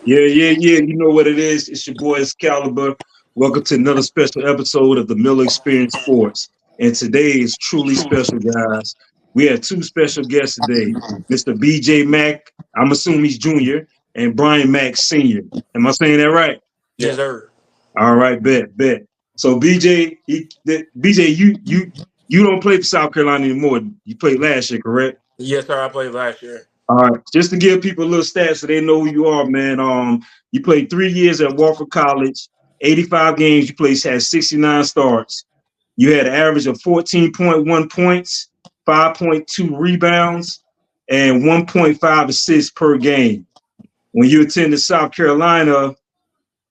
Yeah. You know what it is. It's your boy Excalibur. Welcome to another special episode of the Miller Experience Sports. And today is truly special, guys. We have two special guests today, Mr. BJ Mack. I'm assuming he's junior, and Brian Mack Sr. Am I saying that right? Yes, sir. All right, bet. So BJ, you don't play for South Carolina anymore. You played last year, correct? Yes, sir. I played last year. All right, just to give people a little stats so they know who you are, man. You played 3 years at Wofford College, 85 games. You played, had 69 starts. You had an average of 14.1 points, 5.2 rebounds, and 1.5 assists per game. When you attended South Carolina,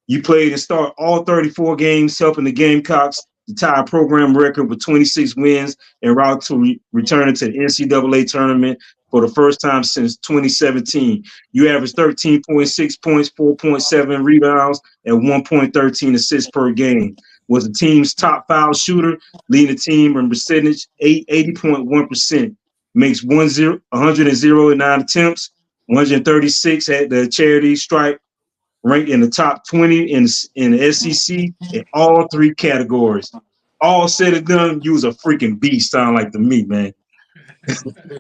you played and start all 34 games, helping the Gamecocks to tie a program record with 26 wins and route to returning to the NCAA tournament for the first time since 2017. You averaged 13.6 points, 4.7 rebounds, and 1.13 assists per game. Was the team's top foul shooter, leading the team in percentage 80.1%. Makes 109 attempts, 136 at the charity stripe, ranked in the top 20 in the SEC in all three categories. All said and done, you was a freaking beast, sound like to me, man.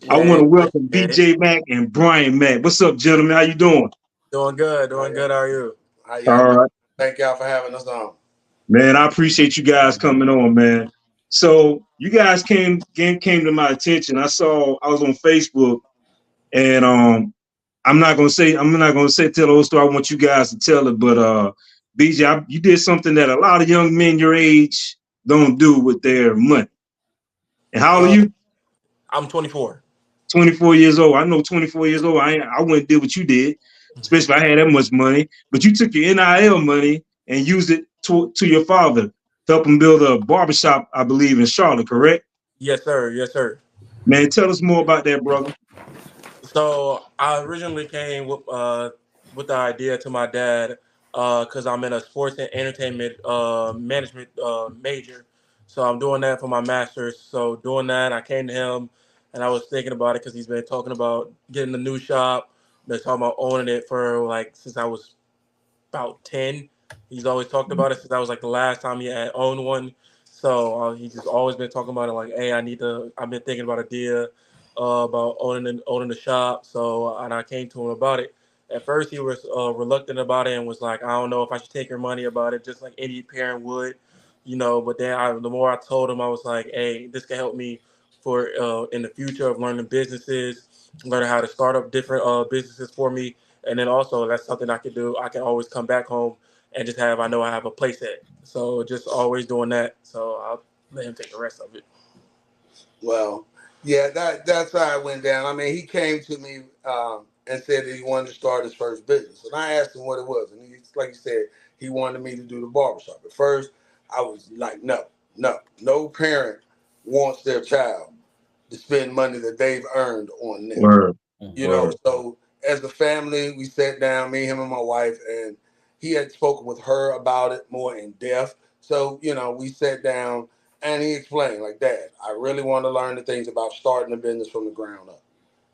I want to welcome BJ Mack and Brian Mack. What's up, gentlemen? How you doing? Doing good. How are you? How y'all All doing? right, Thank y'all for having us on. man. I appreciate you guys coming on, man. So you guys came to my attention. I was on Facebook, and I'm not gonna say tell the whole story. I want you guys to tell it, but BJ, you did something that a lot of young men your age don't do with their money. And how old are you? I'm 24. 24 years old. I know 24 years old. I wouldn't do what you did, especially if I had that much money. But you took your NIL money and used it to your father to help him build a barbershop, I believe, in Charlotte, correct? Yes, sir. Yes, sir. Man, tell us more about that, brother. So I originally came with the idea to my dad because I'm in a sports and entertainment management major. So I'm doing that for my master's. So doing that, I came to him and I was thinking about it because he's been talking about getting a new shop. Been talking about owning it for like since I was about 10. He's always talked about it since that was like the last time he had owned one. So he's just always been talking about it like, hey, I've been thinking about a deal about owning the shop. So, and I came to him about it. At first, he was reluctant about it and was like, I don't know if I should take your money about it, just like any parent would, But then the more I told him, I was like, hey, this can help me for in the future of learning businesses, learning how to start up different businesses for me. And then also that's something I can do. I can always come back home and just I know I have a place at. So just always doing that. So I'll let him take the rest of it. Well, yeah, that's how it went down. I mean, he came to me and said that he wanted to start his first business, and I asked him what it was, and like you said, he wanted me to do the barbershop. At first, I was like, no parent wants their child to spend money that they've earned on them. Word. So as a family, we sat down, me, him, and my wife, and he had spoken with her about it more in depth. So, we sat down and he explained, like, Dad, I really want to learn the things about starting a business from the ground up.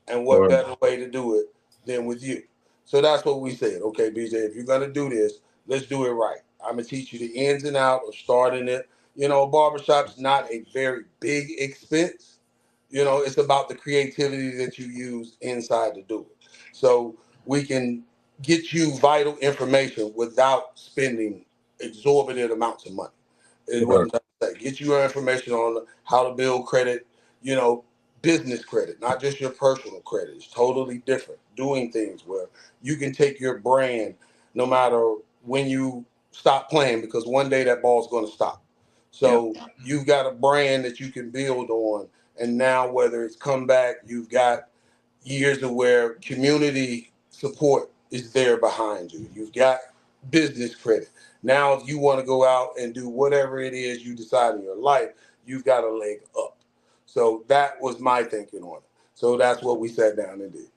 And what better way to do it than with you? So that's what we said. Okay, BJ, if you're going to do this, let's do it right. I'm going to teach you the ins and outs of starting it. A barbershop's not a very big expense. It's about the creativity that you use inside to do it. So we can get you vital information without spending exorbitant amounts of money. Is what I'm trying to say. Get you your information on how to build credit, you know, business credit, not just your personal credit. It's totally different. Doing things where you can take your brand no matter when you stop playing, because one day that ball's going to stop. So you've got a brand that you can build on. And now whether it's comeback, you've got years of where community support is there behind you. You've got business credit. Now, if you want to go out and do whatever it is you decide in your life, you've got a leg up. So that was my thinking on it. So that's what we sat down and did.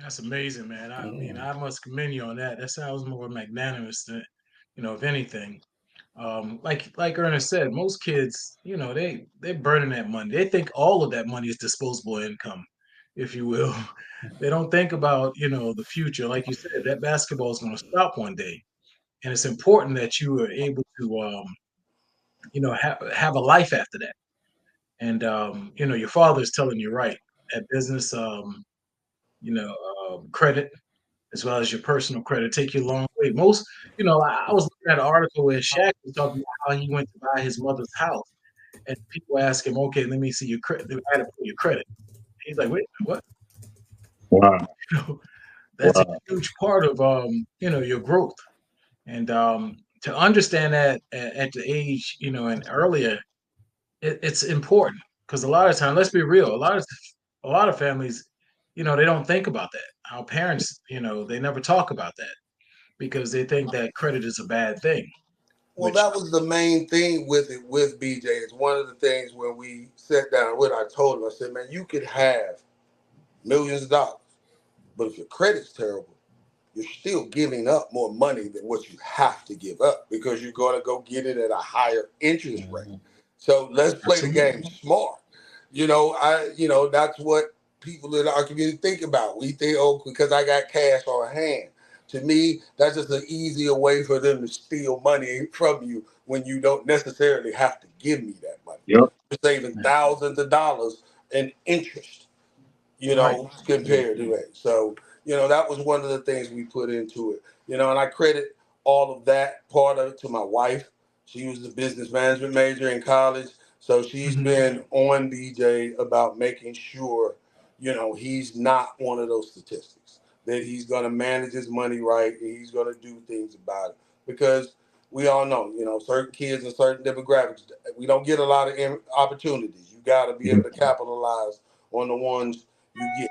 That's amazing, man. I mean, I must commend you on that. That sounds more magnanimous than, if anything. Like Ernest said, most kids, they're burning that money. They think all of that money is disposable income. if you will. They don't think about, the future. Like you said, that basketball is going to stop one day. And it's important that you are able to, have a life after that. And, your father is telling you right. That business, credit, as well as your personal credit, take you a long way. Most, I was looking at an article where Shaq was talking about how he went to buy his mother's house. And people ask him, okay, let me see your credit. They had to put your credit. He's like, wait, what? Wow. That's a huge part of your growth. And to understand that at the age, and earlier, it's important because a lot of times, let's be real, a lot of families, they don't think about that. Our parents, they never talk about that because they think that credit is a bad thing. Well, that was the main thing with it with BJ. It's one of the things when we sat down with, I told him, I said, man, you could have millions of dollars, but if your credit's terrible, you're still giving up more money than what you have to give up because you're going to go get it at a higher interest rate. So let's play the game smart. That's what people in our community think about. We think, oh, because I got cash on hand. To me, that's just an easier way for them to steal money from you when you don't necessarily have to give me that money. Yep. You're saving thousands of dollars in interest, compared to it. So, that was one of the things we put into it. And I credit all of that part of it to my wife. She was a business management major in college. So she's been on BJ about making sure, he's not one of those statistics, that he's going to manage his money right and he's going to do things about it. Because we all know, certain kids and certain demographics, we don't get a lot of opportunities. You got to be able to capitalize on the ones you get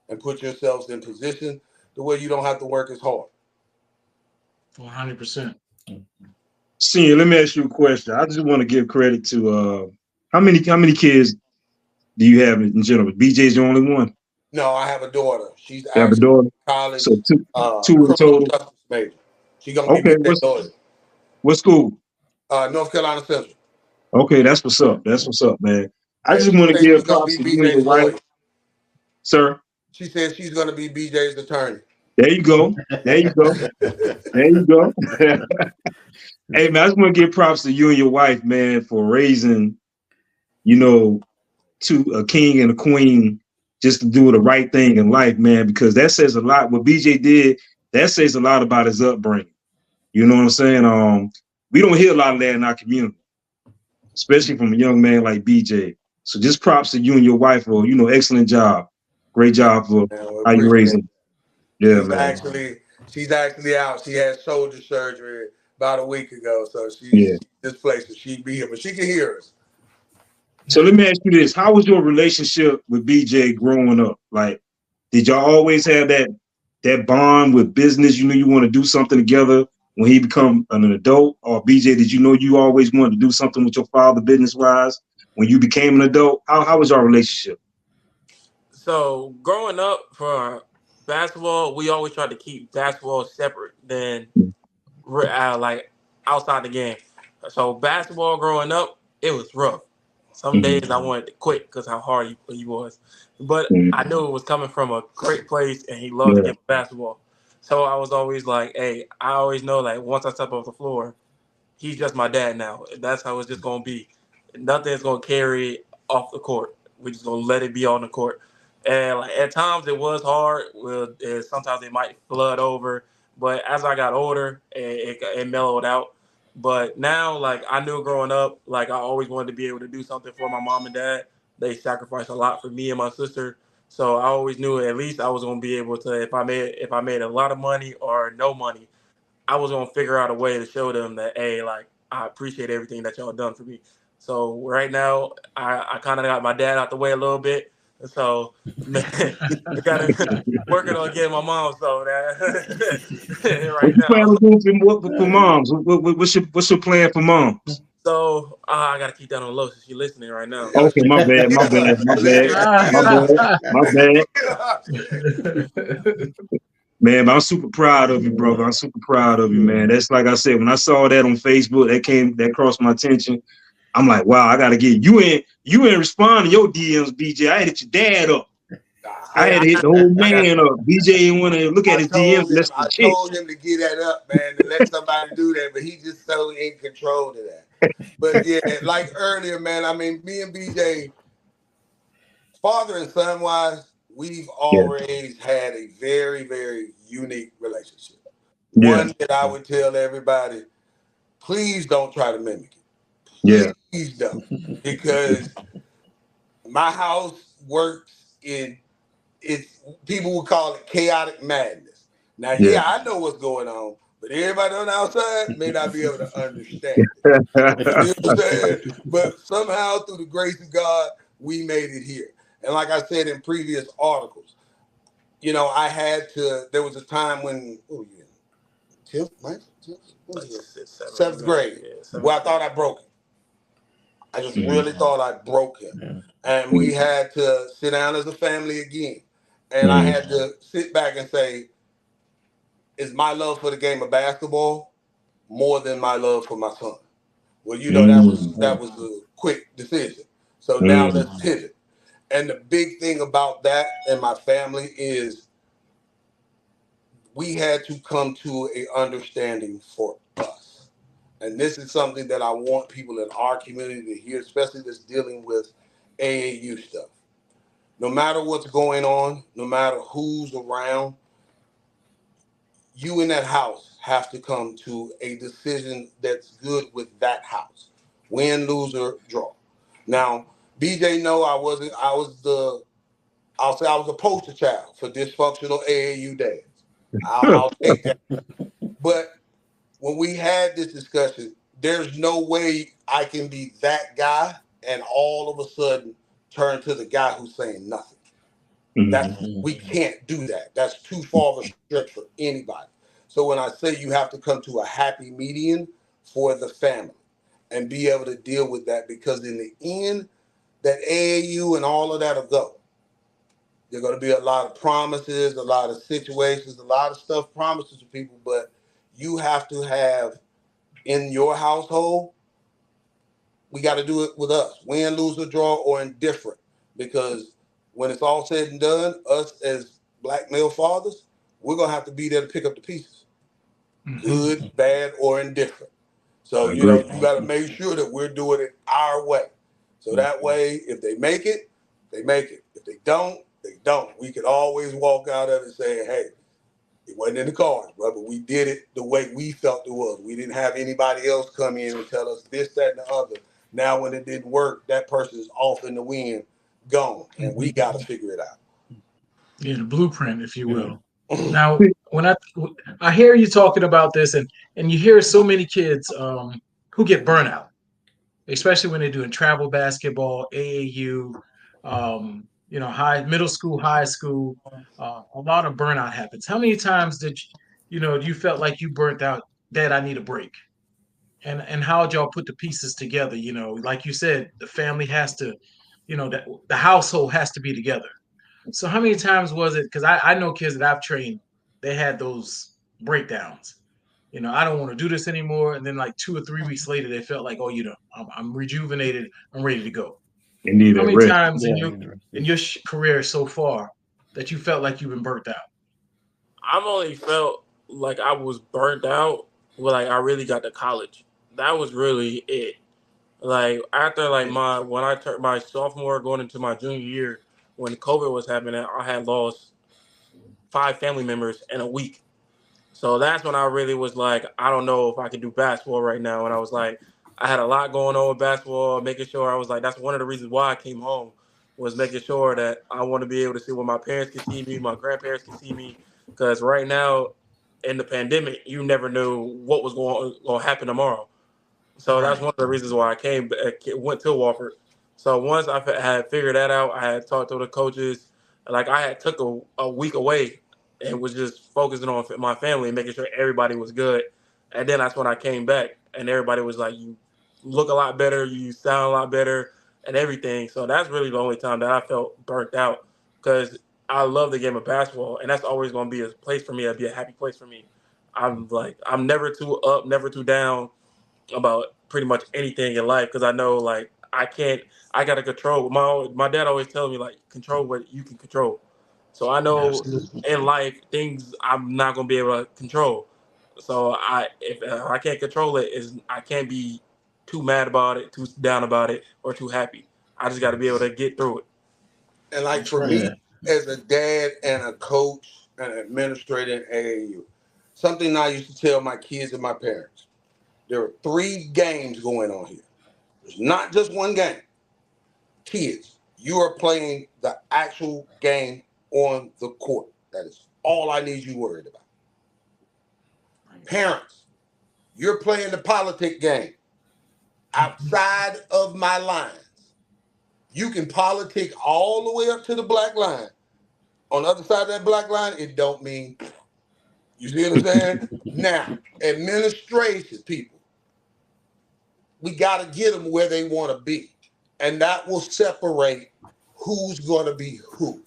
and put yourselves in position the way you don't have to work as hard. 100%. Senior, let me ask you a question. I just want to give credit to how many kids do you have in general? BJ's the only one? No, I have a daughter. She's You have a daughter? college. So two in total. Justice major. She's gonna be BJ's daughter. What school? North Carolina Central. Okay, that's what's up. That's what's up, man. I just want to give props to you and your wife. Sir? She said she's going to be BJ's attorney. There you go. There you go. There you go. Hey, man, I just want to give props to you and your wife, man, for raising, a king and a queen just to do the right thing in life, man, because that says a lot. What BJ did, that says a lot about his upbringing. You know what I'm saying? We don't hear a lot of that in our community, especially from a young man like BJ. So just props to you and your wife for, excellent job. Great job for how you raising. Yeah, she's actually out. She had shoulder surgery about a week ago. So she's displaced. So she'd be here, but she can hear us. So let me ask you this. How was your relationship with BJ growing up? Like, did y'all always have that bond with business? You knew you want to do something together when he become an adult? Or BJ, did you know you always wanted to do something with your father business-wise when you became an adult? How was our relationship? So growing up for basketball, we always tried to keep basketball separate than like outside the game. So basketball growing up, it was rough. Some days I wanted to quit because how hard he was. But I knew it was coming from a great place and he loved the game of basketball. So I was always like, hey, I always know like once I step off the floor, he's just my dad now. That's how it's just going to be. Nothing's going to carry off the court. We're just going to let it be on the court. And like at times it was hard. Sometimes it might flood over. But as I got older, it mellowed out. But now, like I knew growing up, like I always wanted to be able to do something for my mom and dad. They sacrificed a lot for me and my sister. So I always knew at least I was going to be able to, if I made a lot of money or no money, I was going to figure out a way to show them that, hey, like I appreciate everything that y'all done for me. So right now, I kind of got my dad out the way a little bit. So, man, I got to working on getting my mom so that right now. What you plan to do for moms? What's your plan for moms? So I got to keep that on low since you're listening right now. Okay, my bad. Man, I'm super proud of you, brother. I'm super proud of you, man. That's like I said, when I saw that on Facebook, that crossed my attention. I'm like, wow, I gotta get you in respond to your DMs, BJ. I hit your dad up. I Hey, had to hit the old I got man up. BJ didn't want to look at his DM. That's the I shit. told him to get that up, man, to let somebody do that, but he just so in control of that. But yeah, like earlier, man, I mean, me and BJ, father and son wise, we've Yeah, always had a very, very unique relationship. yeah, One that I would tell everybody, please don't try to mimic yeah, it. Please don't. Because my house works in it's people would call it chaotic madness. Now, yeah. yeah, I know what's going on, but everybody on the outside may not be able to understand it. You see what I'm saying? But somehow, through the grace of God, we made it here. And like I said in previous articles, you know, I had to. There was a time when, oh yeah, like seventh seventh grade. grade, Yeah, where seventh I thought grade. I broke him. I just Mhm. really thought I broke him, Yeah. and we had to sit down as a family again. And I Mhm. had to sit back and say, is my love for the game of basketball more than my love for my son? Well, you know, Mhm. that was a quick decision. So now Mhm. let's pivot. And the big thing about that and my family is we had to come to a understanding for us. And this is something that I want people in our community to hear, especially that's dealing with AAU stuff. No matter what's going on, no matter who's around, you in that house have to come to a decision that's good with that house. Win, lose, or draw. Now, BJ, no, I'll say I was a poster child for dysfunctional AAU dads. I'll take that. But when we had this discussion, there's no way I can be that guy and all of a sudden turn to the guy who's saying nothing. Mhm. That's We can't do that. That's too far of a stretch for anybody. So when I say you have to come to a happy median for the family and be able to deal with that, because in the end, that AAU and all of that'll go. There's going to be a lot of promises, a lot of situations, a lot of stuff promises to people, but you have to have in your household, we got to do it with us, win, lose, or draw, or indifferent. Because when it's all said and done, us as black male fathers, we're going to have to be there to pick up the pieces, Hmm. good, bad, or indifferent. So, I you know, agree. you got to make sure that we're doing it our way. So that way, if they make it, they make it. If they don't, they don't. We could always walk out of it saying, hey, it wasn't in the cards, bro, but we did it the way we felt it was. We didn't have anybody else come in and tell us this, that, and the other. Now, when it didn't work, that person is off in the wind, gone, and we got to figure it out. Yeah, the blueprint, if you Yeah. will. Now, when I hear you talking about this, and you hear so many kids who get burnout, especially when they're doing travel basketball, AAU, high middle school, high school. A lot of burnout happens. How many times did you felt like you burnt out? Dad, I need a break. And how y'all put the pieces together? Like you said, the family has to, the household has to be together. So how many times was it? Because I know kids that I've trained, they had those breakdowns. I don't want to do this anymore. And then like 2 or 3 weeks later, they felt like, oh, I'm rejuvenated. I'm ready to go. You need How that many rest. times in Yeah. your career so far that you felt like you've been burnt out? I've only felt like I was burnt out when like I really got to college. That was really it. Like after like my when I turned my sophomore going into my junior year, when COVID was happening, I had lost 5 family members in a week. So that's when I really was like, I don't know if I can do basketball right now. And I was like, I had a lot going on with basketball, making sure I was like, that's one of the reasons why I came home was making sure that I want to be able to see when my parents can see me, my grandparents can see me. Because right now in the pandemic, you never knew what was going to happen tomorrow. So that's Right. one of the reasons why I went to Wofford. So once had figured that out, I had talked to the coaches. Like I had took a week away and was just focusing on my family and making sure everybody was good. And then that's when I came back and everybody was like, "You look a lot better, you sound a lot better, and everything." So that's really the only time that I felt burnt out because I love the game of basketball, and that's always going to be a place for me. It'd be a happy place for me. I'm never too up, never too down about pretty much anything in life because I know like I gotta control. My dad always tells me like control what you can control. So I know Absolutely. in life things I'm not gonna be able to control. So if I can't control it, I can't be too mad about it, too down about it, or too happy. I just got to be able to get through it. And like That's for right. me, as a dad and a coach and an administrator in AAU, something I used to tell my kids and my parents: there are 3 games going on here. There's not just one game. Kids, you are playing the actual game on the court. That is all I need you worried about. Parents, you're playing the politic game outside of my lines. You can politic all the way up to the black line. On the other side of that black line, it don't mean. You see what I'm saying? Now, administration people, we got to get them where they want to be. And that will separate who's going to be who.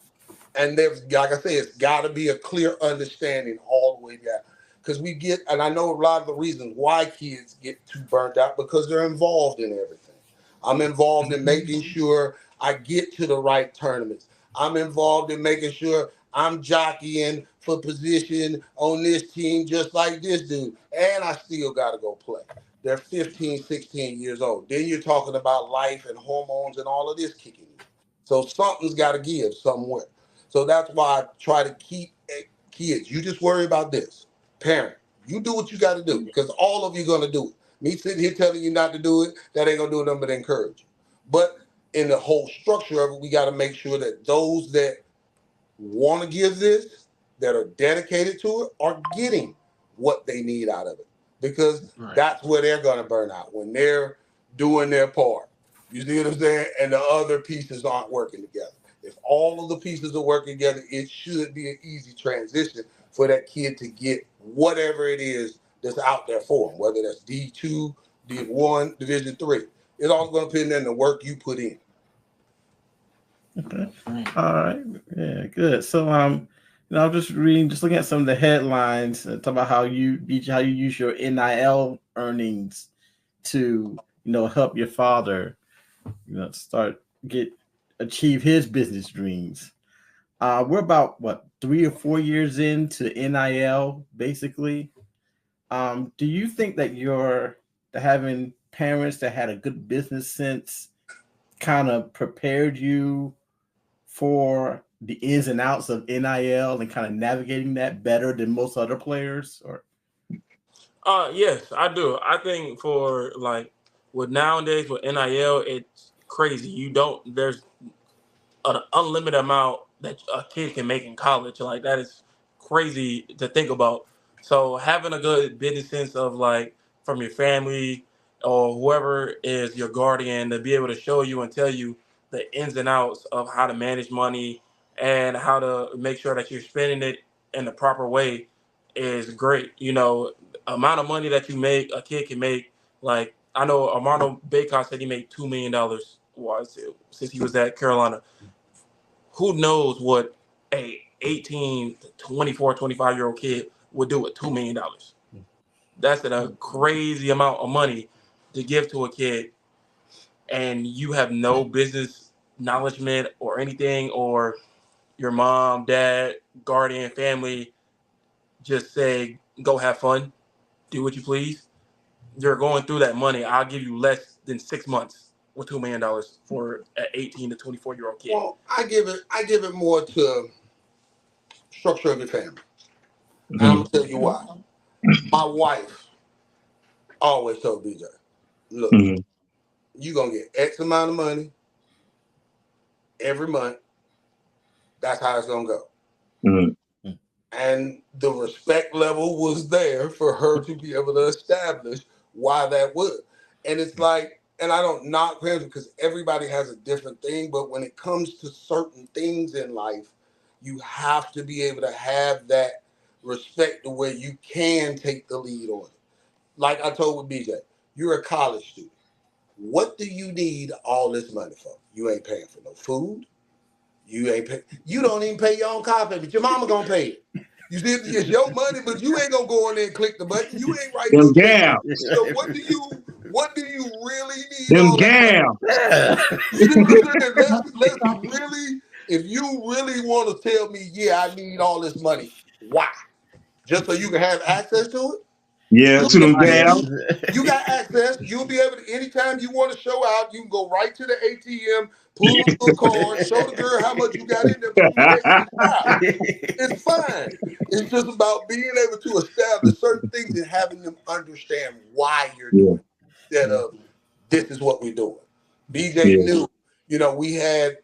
And there's, like I say, it's got to be a clear understanding all the way down. Because we get, and I know a lot of the reasons why kids get too burnt out, because they're involved in everything. I'm involved in making sure I get to the right tournaments. I'm involved in making sure I'm jockeying for position on this team just like this dude. And I still got to go play. They're 15, 16 years old. Then you're talking about life and hormones and all of this kicking in. So something's got to give somewhere. So that's why I try to keep kids. You just worry about this. Parent, you do what you got to do, because all of you going to do it. Me sitting here telling you not to do it, that ain't going to do nothing but encourage you. But in the whole structure of it, we got to make sure that those that want to give this, that are dedicated to it, are getting what they need out of it. Because that's where they're going to burn out, when they're doing their part. You see what I'm saying? And the other pieces aren't working together. If all of the pieces are working together, it should be an easy transition for that kid to get whatever it is that's out there for them, whether that's D2, D1, Division 3. It's all going to depend on the work you put in. Okay. All right. Yeah, good. So I'm just looking at some of the headlines, talk about how you use your NIL earnings to, help your father, achieve his business dreams. We're about 3 or 4 years into NIL, basically. Do you think that having parents that had a good business sense kind of prepared you for the ins and outs of NIL and kind of navigating that better than most other players? Or Yes, I do. I think for nowadays with NIL, it's crazy. There's an unlimited amount that a kid can make in college. Like, that is crazy to think about. So having a good business sense of from your family or whoever is your guardian to be able to show you and tell you the ins and outs of how to manage money and how to make sure that you're spending it in the proper way is great. Amount of money that you make, a kid can make. Like, I know Armando Baycott said he made $2 million since he was at Carolina. Who knows what a 18, 24, 25-year-old kid would do with $2 million. That's a crazy amount of money to give to a kid, and you have no business knowledgement or anything, or your mom, dad, guardian, family just say, go have fun, do what you please. You're going through that money. I'll give you less than 6 months with $2 million for an 18 to 24-year-old kid. Well, I give it more to structure of your family. And I'm gonna tell you why. My wife always told BJ, look, you're gonna get X amount of money every month. That's how it's gonna go. And the respect level was there for her to be able to establish why that would. And it's like, and I don't knock parents because everybody has a different thing, but when it comes to certain things in life, you have to be able to have that respect to where you can take the lead on it. Like I told with BJ, you're a college student. What do you need all this money for? You ain't paying for no food. You don't even pay your own car payment. Your mama gonna pay it. You see, it's your money, but you ain't gonna go in there and click the button. You ain't writing no check. So what do you really need Them all that money? gals. You see what I'm saying? Let's really if you really want to tell me, yeah, I need all this money, why? Just so you can have access to it? Yeah, to them gal. You got access. You'll be able to, anytime you want to show out, you can go right to the ATM, pull a little card, show the girl how much you got in there, but you can exit out. It's fine. It's just about being able to establish certain things and having them understand why you're Yeah, doing it instead of this is what we're doing. BJ yeah, knew, we had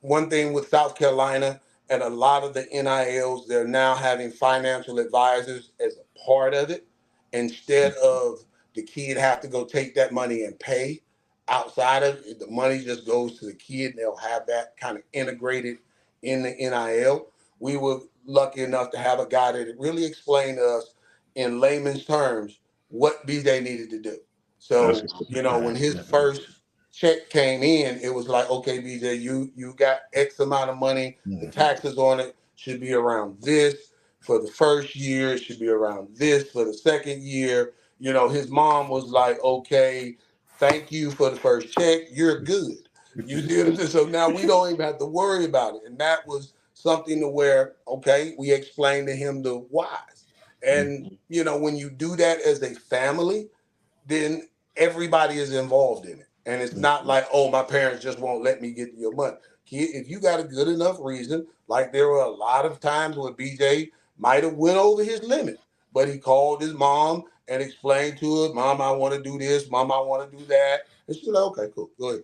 one thing with South Carolina and a lot of the NILs, they're now having financial advisors as a part of it instead of the kid have to go take that money and pay outside of it. The money just goes to the kid and they'll have that kind of integrated in the NIL. We were lucky enough to have a guy that really explained to us in layman's terms what BJ needed to do. that's So, when his first check came in, it was like, okay, BJ, you got X amount of money. The taxes on it should be around this. For the first year, it should be around this. For the second year, his mom was like, okay, thank you for the first check. You're good. You see what I'm saying? So now we don't even have to worry about it. And that was something to where, okay, we explained to him the whys. And, when you do that as a family, then everybody is involved in it. And it's not like, oh, my parents just won't let me get your money. Kid, if you got a good enough reason, like there were a lot of times where BJ might have went over his limit, but he called his mom and explained to her, Mom, I want to do this. Mom, I want to do that. And she's like, okay, cool, go ahead.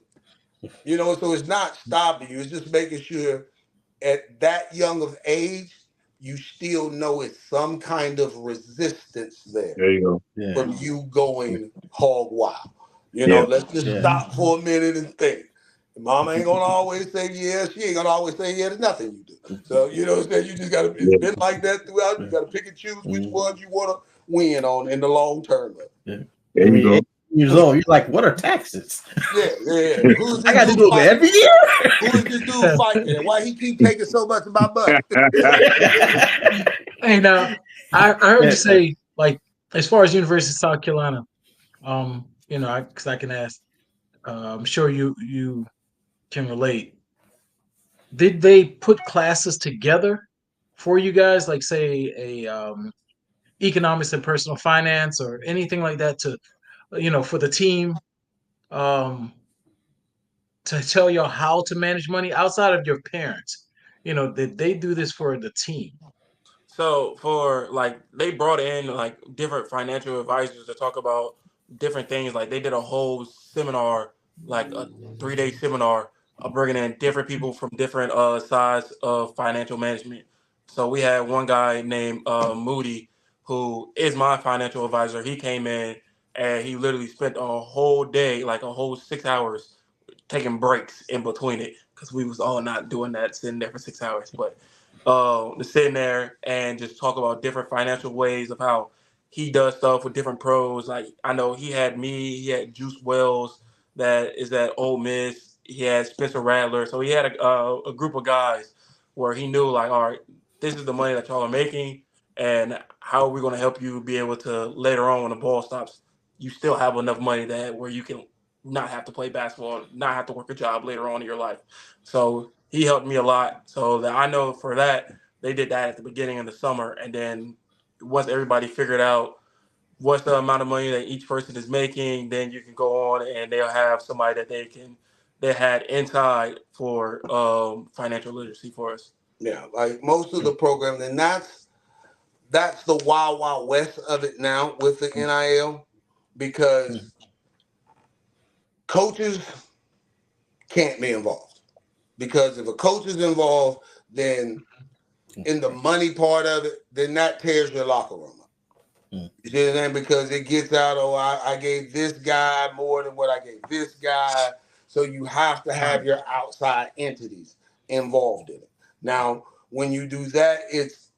So it's not stopping you. It's just making sure at that young of age, you still know it's some kind of resistance there there you Yeah. from you going hog wild. Yeah. Let's just stop for a minute and think. Mama ain't gonna always say yes. She ain't gonna always say yeah to nothing you do. So you just gotta. It's Yeah. been like that throughout. You gotta pick and choose which ones you want to win on in the long term. Yeah. There you go. 18 years old, you're like, what are taxes? Yeah. Who's I this got to dude do them fighting? every year. Who is this dude fighting? And why he keep taking so much of my money? Hey, now I heard you say, like, as far as University of South Carolina, because I can ask. I'm sure you can relate. Did they put classes together for you guys, like say a economics and personal finance or anything like that to, for the team, um, to tell y'all how to manage money outside of your parents? Did they do this for the team? So for like they brought in like different financial advisors to talk about different things. Like they did a whole seminar, like a 3-day seminar, bringing in different people from different sides of financial management. So we had one guy named Moody, who is my financial advisor. He came in and he literally spent a whole day, like a whole 6 hours, taking breaks in between it because we was all not doing that, sitting there for 6 hours, but to sit in there and just talk about different financial ways of how he does stuff with different pros. Like I know he had me, he had Juice Wells that is at Ole Miss, he had Spencer Rattler, so he had a group of guys where he knew like, all right, this is the money that y'all are making, and how are we going to help you be able to later on when the ball stops, you still have enough money that where you can not have to play basketball, not have to work a job later on in your life. So he helped me a lot. So that I know for that, they did that at the beginning of the summer. And then once everybody figured out what's the amount of money that each person is making, then you can go on and they'll have somebody that they had inside for financial literacy for us. Yeah, like most of the programs, and that's the wild, wild west of it now with the NIL, because coaches can't be involved. Because if a coach is involved, then in the money part of it, then that tears your locker room up. You see what I'm saying? Because it gets out, oh, I gave this guy more than what I gave this guy. So you have to have your outside entities involved in it. Now, when you do that, it's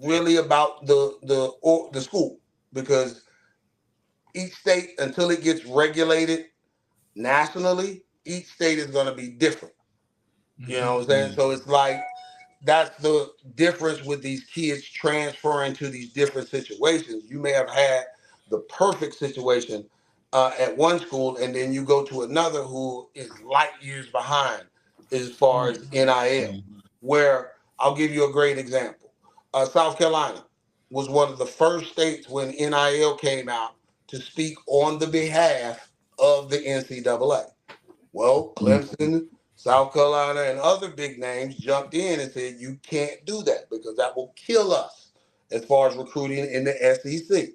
really about the school, because each state, until it gets regulated nationally, each state is going to be different. You know what I'm saying? So it's like that's the difference with these kids transferring to these different situations. You may have had the perfect situation at one school, and then you go to another who is light years behind as far as NIL, where I'll give you a great example. South Carolina was one of the first states when NIL came out to speak on the behalf of the NCAA. Well, Clemson, South Carolina, and other big names jumped in and said, you can't do that because that will kill us as far as recruiting in the SEC.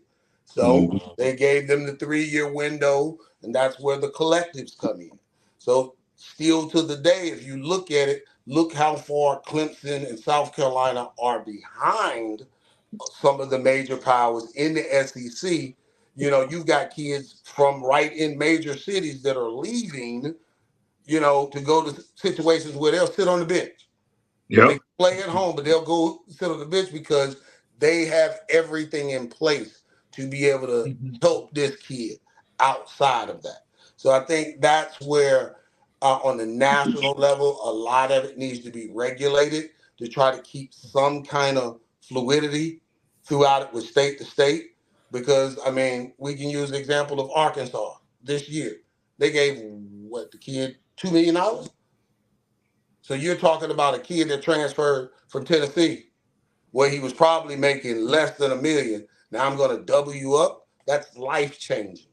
So they gave them the 3-year window, and that's where the collectives come in. So still to the day, if you look at it, look how far Clemson and South Carolina are behind some of the major powers in the SEC. You know, you've got kids from right in major cities that are leaving, you know, to go to situations where they'll sit on the bench. Yep. They play at home, but they'll go sit on the bench because they have everything in place to be able to help this kid outside of that. So I think that's where, on the national level, a lot of it needs to be regulated to try to keep some kind of fluidity throughout it with state to state. Because, I mean, we can use the example of Arkansas this year. They gave, the kid $2 million? So you're talking about a kid that transferred from Tennessee where he was probably making less than $1 million. Now I'm going to double you up. That's life changing.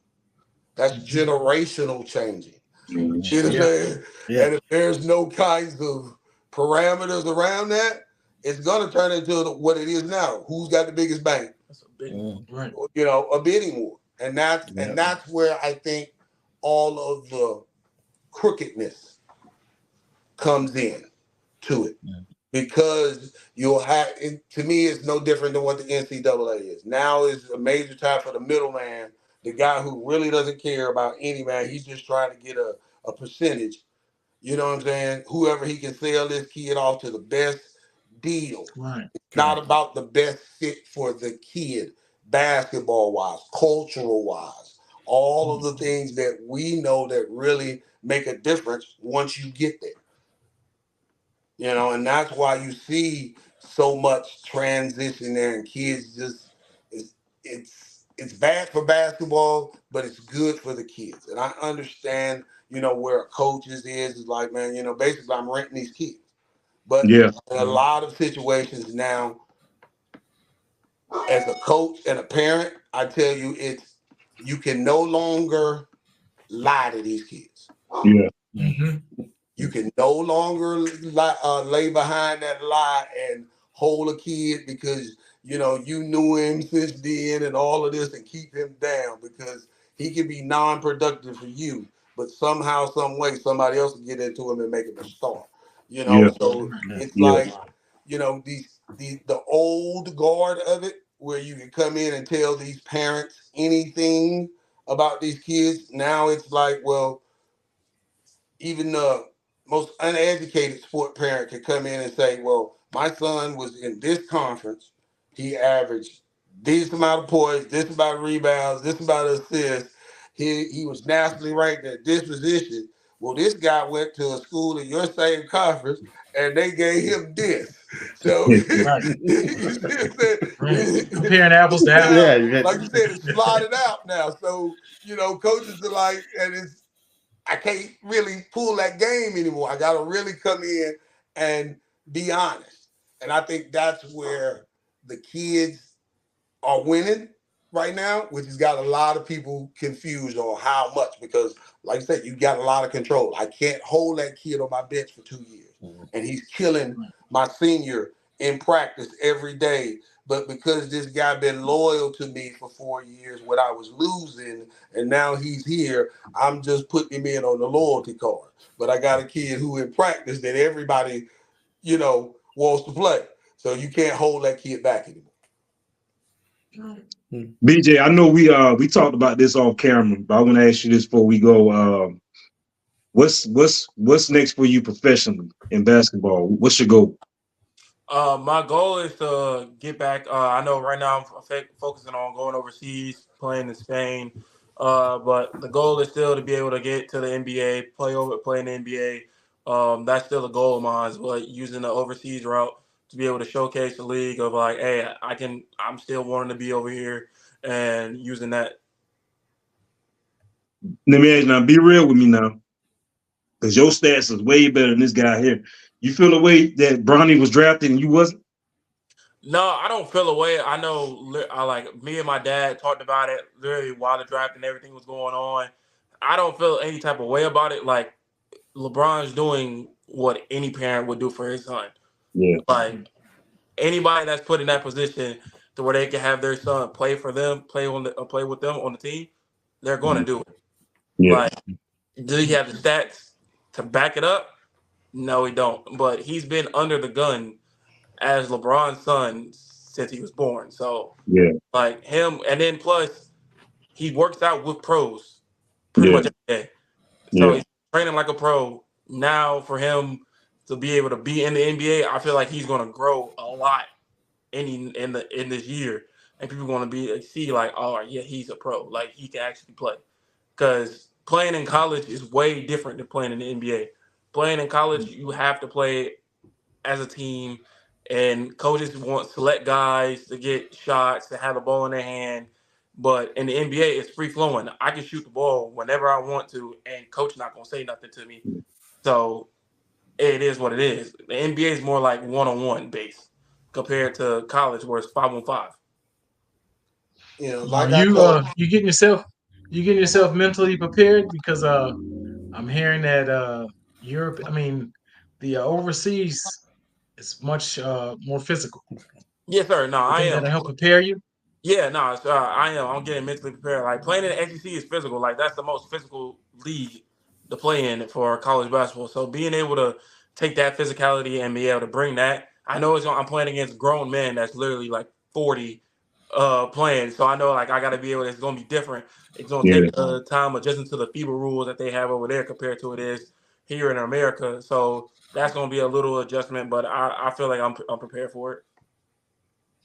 That's generational changing. You know what I'm saying? Yeah. And if there's no kinds of parameters around that, it's going to turn into what it is now. Who's got the biggest bank? That's a big right. You know, a bidding war. And that's where I think all of the crookedness comes in to it. Because you'll have, to me, it's no different than what the NCAA is. Now is a major time for the middleman, the guy who really doesn't care about any man. He's just trying to get a percentage. You know what I'm saying? Whoever he can sell this kid off to the best deal. Right. It's not about the best fit for the kid, basketball-wise, cultural-wise, all of the things that we know that really make a difference once you get there. You know, and that's why you see so much transition there, and kids just it's bad for basketball, but it's good for the kids. And I understand, you know, where a coach is like, man, you know, basically I'm renting these kids. But in a lot of situations now, as a coach and a parent, I tell you, you can no longer lie to these kids. Yeah. You can no longer lay behind that lie and hold a kid because, you know, you knew him since then and all of this and keep him down because he can be non-productive for you, but somehow, some way, somebody else can get into him and make him a star. You know, so it's like, you know, the old guard of it where you can come in and tell these parents anything about these kids. Now it's like, well, even the most uneducated sport parent could come in and say, well, my son was in this conference. He averaged this amount of points, this amount of rebounds, this amount of assists. He was nationally ranked at this position. Well, this guy went to a school in your same conference and they gave him this. So comparing apples to apples. Like you said, it's slotted out now. So, you know, coaches are like, and I can't really pull that game anymore. I got to really come in and be honest. And I think that's where the kids are winning right now, which has got a lot of people confused on how much, because like I said, you got a lot of control. I can't hold that kid on my bench for 2 years. And he's killing my senior in practice every day. But because this guy been loyal to me for 4 years when I was losing, and now he's here, I'm just putting him in on the loyalty card. But I got a kid who in practice that everybody, you know, wants to play. So you can't hold that kid back anymore. BJ, I know we talked about this off camera, but I want to ask you this before we go. What's next for you professionally in basketball? What's your goal? My goal is to get back. I know right now I'm focusing on going overseas, playing in Spain. But the goal is still to be able to get to the NBA, play in the NBA. That's still a goal of mine, but using the overseas route to be able to showcase the league of like, hey, I'm still wanting to be over here and using that. Let me ask you now, be real with me now. Because your stats is way better than this guy here. You feel the way that Bronny was drafted and you wasn't? No, I don't feel a way. I know, I like me and my dad talked about it literally while the draft and everything was going on. I don't feel any type of way about it. Like LeBron's doing what any parent would do for his son. Yeah. Like anybody that's put in that position to where they can have their son play for them, play with them on the team, they're going to do it. Yeah. Like, do he have the stats to back it up? No, he don't. But he's been under the gun as LeBron's son since he was born. So, yeah, like him, and then plus he works out with pros pretty much every day. So he's training like a pro. Now for him to be able to be in the NBA, I feel like he's going to grow a lot in this year, and people are going to see like, oh yeah, he's a pro. Like he can actually play. Because playing in college is way different than playing in the NBA. Playing in college, you have to play as a team, and coaches want select guys to get shots, to have the ball in their hand. But in the NBA, it's free flowing. I can shoot the ball whenever I want to, and coach not gonna say nothing to me. So it is what it is. The NBA is more like one-on-one based compared to college, where it's 5-on-5. You know, Are like you getting yourself mentally prepared? Because I'm hearing that Europe, I mean, the overseas is much more physical. Yes, sir. No, I am. That'll help prepare you. Yeah, no, I am. I'm getting mentally prepared. Like playing in the SEC is physical. Like that's the most physical league to play in for college basketball. So being able to take that physicality and be able to bring that, I know I'm playing against grown men that's literally like 40 playing. So I know like I got to be able. It's going to be different. It's going to take time adjusting to the FIBA rules that they have over there compared to it is here in America. So that's going to be a little adjustment, but I feel like I'm prepared for it.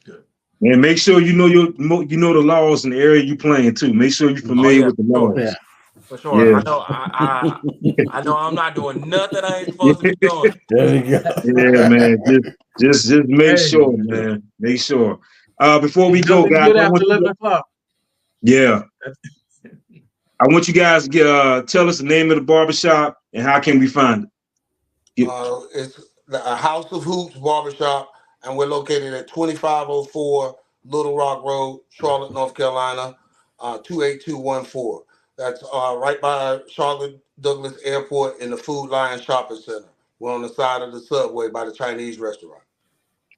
Good. And make sure you know the laws in the area you playing too. Make sure you're familiar with the laws. Yeah. For sure. Yeah. I know I'm not doing nothing I ain't supposed to be doing. There you go. Yeah, man. Just make sure, man. Make sure. Before we go, guys, after 11 o'clock. Yeah. I want you guys to tell us the name of the barbershop and how can we find it? It's a House of Hoops barbershop, and we're located at 2504 Little Rock Road, Charlotte, North Carolina, 28214. That's right by Charlotte Douglas Airport in the Food Lion Shopping Center. We're on the side of the subway by the Chinese restaurant.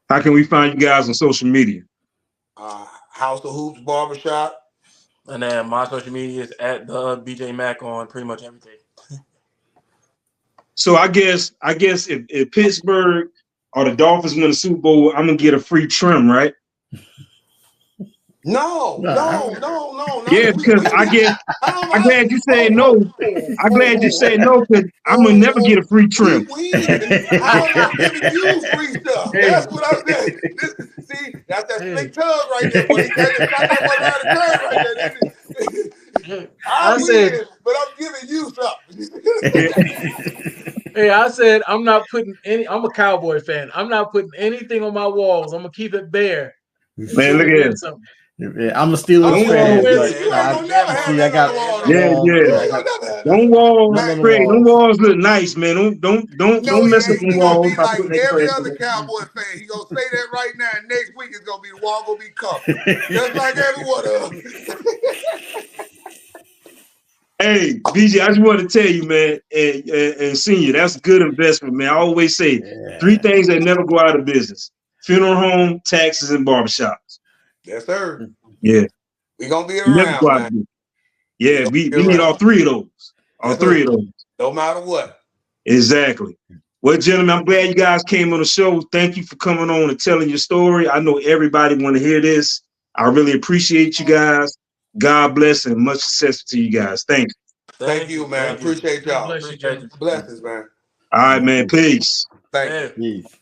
How can we find you guys on social media? House of Hoops barbershop. And then my social media is at the BJ Mack on pretty much everything. So I guess if Pittsburgh or the Dolphins win the Super Bowl, I'm gonna get a free trim, right? No. Yeah, because I'm glad you said no. I'm glad you said no because I'm gonna never get a free trim. I'm not giving you free stuff. That's what I said. See, that's that slick tongue right there. But I said, but I'm giving you something. Hey, I said I'm not putting any. I'm a Cowboy fan. I'm not putting anything on my walls. I'm gonna keep it bare. Man, look at it. Yeah, I'm a Steelers fan. I got Don't walls, Craig. Them walls look nice, man. Don't mess up the walls. Like every other Cowboy fan, he gonna say that right now. And next week it's gonna be the wall gonna be covered, just like every one of them. Hey, BJ, I just want to tell you, man, and senior, that's a good investment, man. I always say 3 things that never go out of business: funeral home, taxes, and barbershops. Yes, sir. Yeah. We're going to be around, man. Yeah, we need all 3 of those. All 3 of those. No matter what. Exactly. Well, gentlemen, I'm glad you guys came on the show. Thank you for coming on and telling your story. I know everybody want to hear this. I really appreciate you guys. God bless and much success to you guys. Thanks. Thank you, man. Appreciate y'all. Blessings, man. All right, man. Peace. Thank you. Peace.